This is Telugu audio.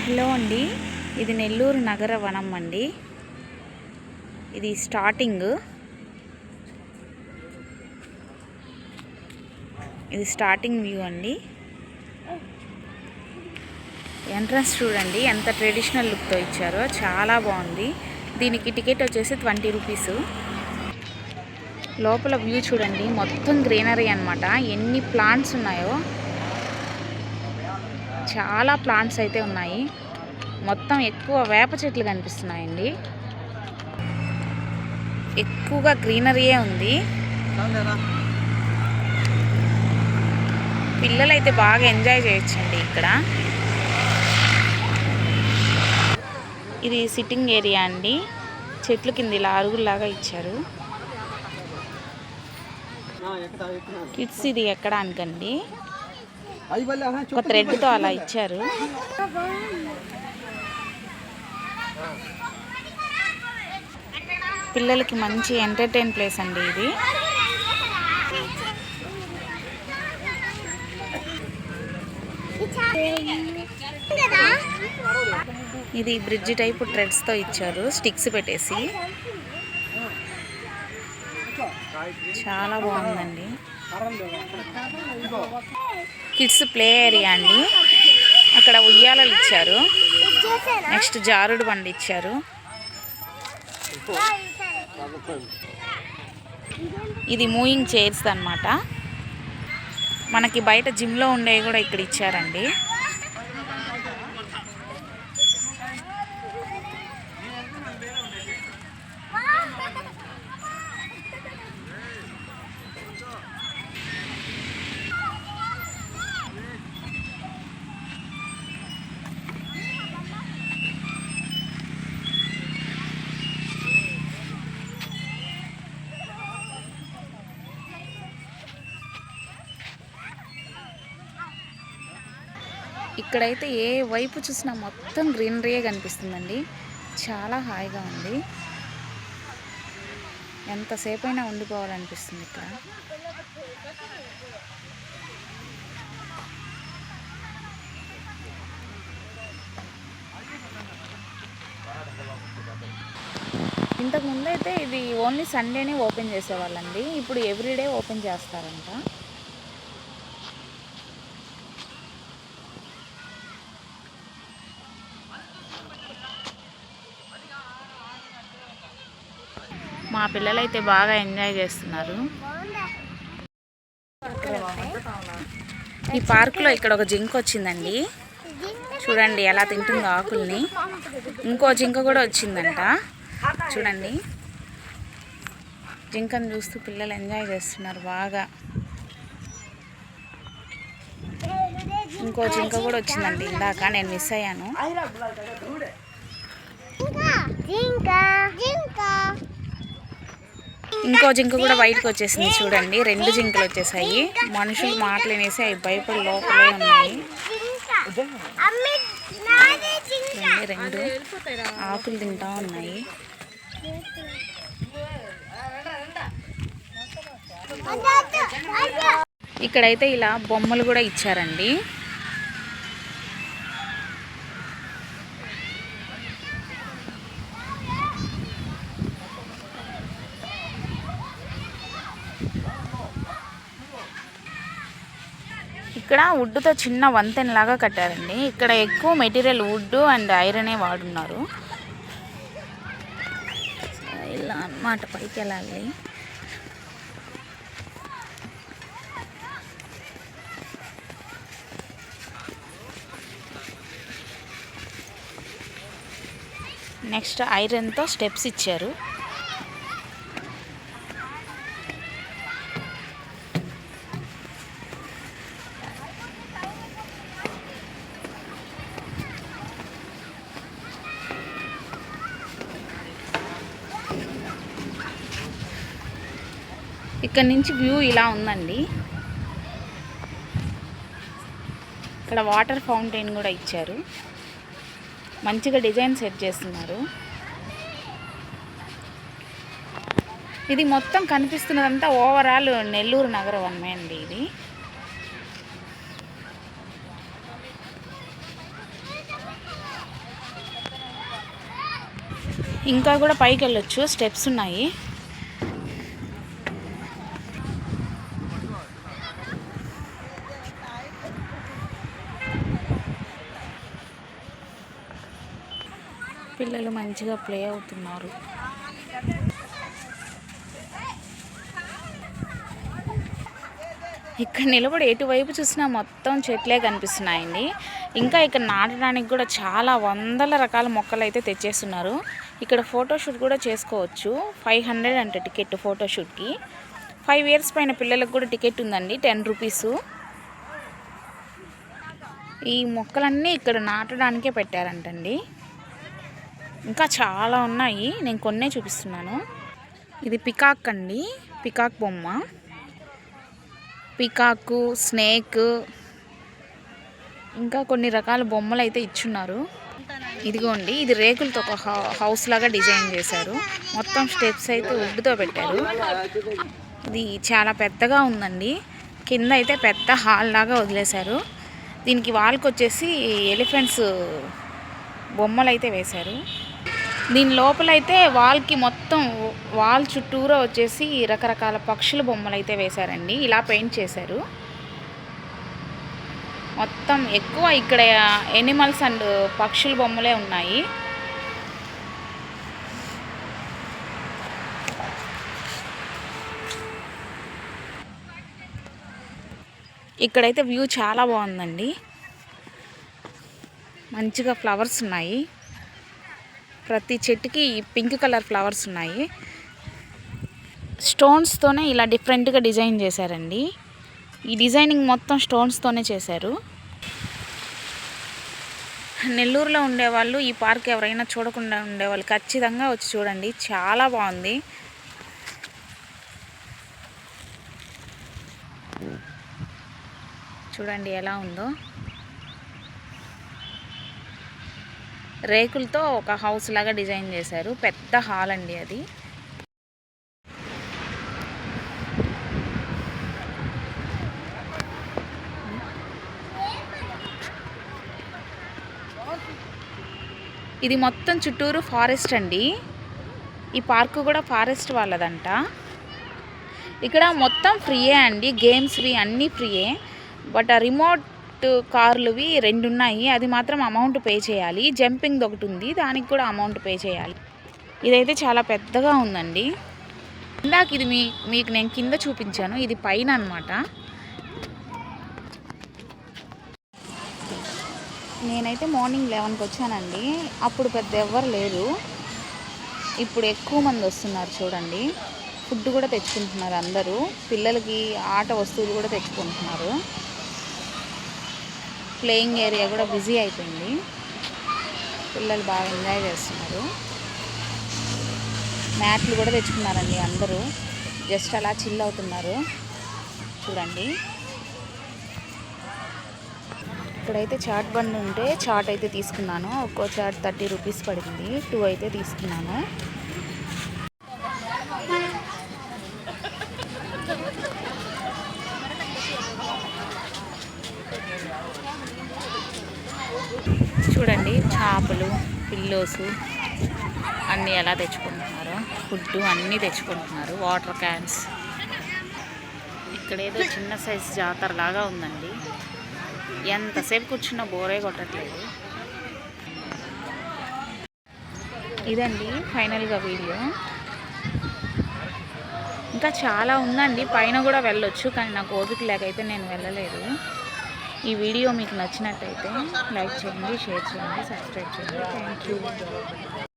హలో అండి, ఇది నెల్లూరు నగర వనం అండి. ఇది స్టార్టింగ్ వ్యూ అండి. ఎంట్రన్స్ చూడండి ఎంత ట్రెడిషనల్ లుక్తో ఇచ్చారో, చాలా బాగుంది. దీనికి టికెట్ వచ్చేసి 20 రూపీస్. లోపల వ్యూ చూడండి, మొత్తం గ్రీనరీ అన్నమాట. ఎన్ని ప్లాంట్స్ ఉన్నాయో, చాలా ప్లాంట్స్ అయితే ఉన్నాయి. మొత్తం ఎక్కువ వేప చెట్లు కనిపిస్తున్నాయండి. ఎక్కువగా గ్రీనరీయే ఉంది. పిల్లలైతే బాగా ఎంజాయ్ చేయొచ్చండి ఇక్కడ. ఇది సిట్టింగ్ ఏరియా అండి. చెట్లు కింద ఇలా అరుగులాగా ఇచ్చారు. కిడ్స్ ఇది ఎక్కడానికండి, ఒక థ్రెడ్తో అలా ఇచ్చారు. పిల్లలకి మంచి ఎంటర్టైన్ ప్లేస్ అండి ఇది. ఇది బ్రిడ్జ్ టైపు థ్రెడ్స్తో ఇచ్చారు, స్టిక్స్ పెట్టేసి. చాలా బాగుందండి. కిడ్స్ ప్లే ఏరియా అండి. అక్కడ ఉయ్యాలలు ఇచ్చారు. నెక్స్ట్ జారుడు బండి ఇచ్చారు. ఇది మూవింగ్ చైర్స్ అన్నమాట. మనకి బయట జిమ్లో ఉండేవి కూడా ఇక్కడ ఇచ్చారండి. ఇక్కడైతే ఏ వైపు చూసినా మొత్తం గ్రీనరీయే కనిపిస్తుందండి. చాలా హాయిగా ఉంది. ఎంతసేపు అయినా ఉండిపోవాలనిపిస్తుంది ఇక్కడ. ఇంతకుముందు అయితే ఇది ఓన్లీ సండేనే ఓపెన్ చేసేవాళ్ళండి. ఇప్పుడు ఎవ్రీడే ఓపెన్ చేస్తారంట. మా పిల్లలైతే బాగా ఎంజాయ్ చేస్తున్నారు. ఈ పార్కులో ఇక్కడ ఒక జింక వచ్చిందండి. చూడండి ఎలా తింటుందో ఆకుల్ని. ఇంకో జింక కూడా వచ్చిందంట. చూడండి, జింకను చూస్తూ పిల్లలు ఎంజాయ్ చేస్తున్నారు బాగా. ఇంకో జింక కూడా వచ్చిందండి, ఇందాక నేను మిస్ అయ్యాను. ఇంకో జింక కూడా బయటకు వచ్చేసింది. చూడండి, 2 జింకలు వచ్చేసాయి. మనుషులు మాటలేనేసి అవి భయపడి లోపలే ఉన్నాయి. 2 ఆకులు తింటా ఉన్నాయి. ఇక్కడైతే ఇలా బొమ్మలు కూడా ఇచ్చారండి. ఇక్కడ వుడ్తో చిన్న వంతెనలాగా కట్టారండి. ఇక్కడ ఎక్కువ మెటీరియల్ వుడ్ అండ్ ఐరనే వాడున్నారు. ఇలా అన్నమాట, పైకి వెళ్ళాలి. నెక్స్ట్ ఐరన్తో స్టెప్స్ ఇచ్చారు. ఇక్కడ నుంచి వ్యూ ఇలా ఉందండి. ఇక్కడ వాటర్ ఫౌంటైన్ కూడా ఇచ్చారు. మంచిగా డిజైన్ సెట్ చేస్తున్నారు. ఇది మొత్తం కనిపిస్తున్నదంతా ఓవరాల్ నెల్లూరు నగర వనమే అండి ఇది. ఇంకా కూడా పైకి వెళ్ళొచ్చు, స్టెప్స్ ఉన్నాయి. పిల్లలు మంచిగా ప్లే అవుతున్నారు. ఇక్కడ నిలబడి ఎటువైపు చూసినా మొత్తం చెట్లే కనిపిస్తున్నాయండి. ఇంకా ఇక్కడ నాటడానికి కూడా చాలా వందల రకాల మొక్కలు అయితే తెచ్చేస్తున్నారు. ఇక్కడ ఫోటోషూట్ కూడా చేసుకోవచ్చు. 500 అంటే టికెట్ ఫోటోషూట్కి. 5 years పైన పిల్లలకు కూడా టికెట్ ఉందండి, 10 రూపీస్. ఈ మొక్కలన్నీ ఇక్కడ నాటడానికే పెట్టారంటండి. ఇంకా చాలా ఉన్నాయి, నేను కొన్నే చూపిస్తున్నాను. ఇది పికాక్ అండి, పికాక్ బొమ్మ. పికాకు, స్నేక్, ఇంకా కొన్ని రకాల బొమ్మలు అయితే ఇచ్చున్నారు. ఇదిగోండి, ఇది రేకులతో ఒక హౌస్ లాగా డిజైన్ చేశారు. మొత్తం స్టెప్స్ అయితే వుడ్తో పెట్టారు. ఇది చాలా పెద్దగా ఉందండి. కింద అయితే పెద్ద హాల్ లాగా వదిలేశారు. దీనికి వాల్కి వచ్చేసి ఎలిఫెంట్స్ బొమ్మలు అయితే వేశారు. దీని లోపలైతే వాల్కి మొత్తం వాల్ చుట్టూరా వచ్చేసి రకరకాల పక్షుల బొమ్మలు అయితే వేశారండి. ఇలా పెయింట్ చేశారు. మొత్తం ఎక్కువ ఇక్కడ ఎనిమల్స్ అండ్ పక్షుల బొమ్మలే ఉన్నాయి. ఇక్కడైతే వ్యూ చాలా బాగుందండి. మంచిగా ఫ్లవర్స్ ఉన్నాయి. ప్రతి చెట్టుకి పింక్ కలర్ ఫ్లవర్స్ ఉన్నాయి. స్టోన్స్తోనే ఇలా డిఫరెంట్గా డిజైన్ చేశారండి. ఈ డిజైనింగ్ మొత్తం స్టోన్స్తోనే చేశారు. నెల్లూరులో ఉండేవాళ్ళు ఈ పార్క్ ఎవరైనా చూడకుండా ఉండేవాళ్ళు ఖచ్చితంగా వచ్చి చూడండి, చాలా బాగుంది. చూడండి ఎలా ఉందో. రేకులతో ఒక హౌస్ లాగా డిజైన్ చేశారు. పెద్ద హాల్ అండి అది. ఇది మొత్తం చుట్టూరు ఫారెస్ట్ అండి. ఈ పార్కు కూడా ఫారెస్ట్ వాళ్ళదంట. ఇక్కడ మొత్తం ఫ్రీయే అండి, గేమ్స్ ఫ్రీ, అన్నీ ఫ్రీయే. బట్ ఆ రిమోట్ కార్లువి 2 ఉన్నాయి, అది మాత్రం అమౌంట్ పే చేయాలి. జంపింగ్ ఒకటి ఉంది, దానికి కూడా అమౌంట్ పే చేయాలి. ఇదైతే చాలా పెద్దగా ఉందండి. ఇందాక ఇది మీకు నేను కింద చూపించాను, ఇది పైన అన్నమాట. నేనైతే మార్నింగ్ 11కి వచ్చానండి. అప్పుడు పెద్ద ఎవ్వరు లేరు. ఇప్పుడు ఎక్కువ మంది వస్తున్నారు చూడండి. ఫుడ్ కూడా తెచ్చుకుంటున్నారు అందరూ. పిల్లలకి ఆట వస్తువులు కూడా తెచ్చుకుంటున్నారు. ప్లేయింగ్ ఏరియా కూడా బిజీ అయిపోయింది. పిల్లలు బాగా ఎంజాయ్ చేస్తున్నారు. మ్యాట్లు కూడా తెచ్చుకున్నారండి అందరూ. జస్ట్ అలా చిల్ అవుతున్నారు చూడండి. ఇక్కడైతే చాట్ బండి ఉంటే చాట్ అయితే తీసుకున్నాను. ఒక్కో చాట్ 30 రూపీస్ పడింది. 2 అయితే తీసుకున్నాను. చూడండి, చేపలు, పిల్లోస్ అన్నీ ఎలా తెచ్చుకుంటున్నారు. ఫుడ్ అన్నీ తెచ్చుకుంటున్నారు. Water cans. ఇక్కడేదో చిన్న సైజ్ జాతర లాగా ఉందండి. ఎంతసేపు కూర్చున్నా బోరే కొట్టట్లేదు. ఇదండి ఫైనల్గా వీడియో. ఇంకా చాలా ఉందండి, పైన కూడా వెళ్ళొచ్చు, కానీ నాకు ఓపిక లేకైతే నేను వెళ్ళలేదు. ఈ వీడియో మీకు నచ్చినట్టయితే లైక్ చేయండి, షేర్ చేయండి, సబ్స్క్రైబ్ చేయండి. Thank you.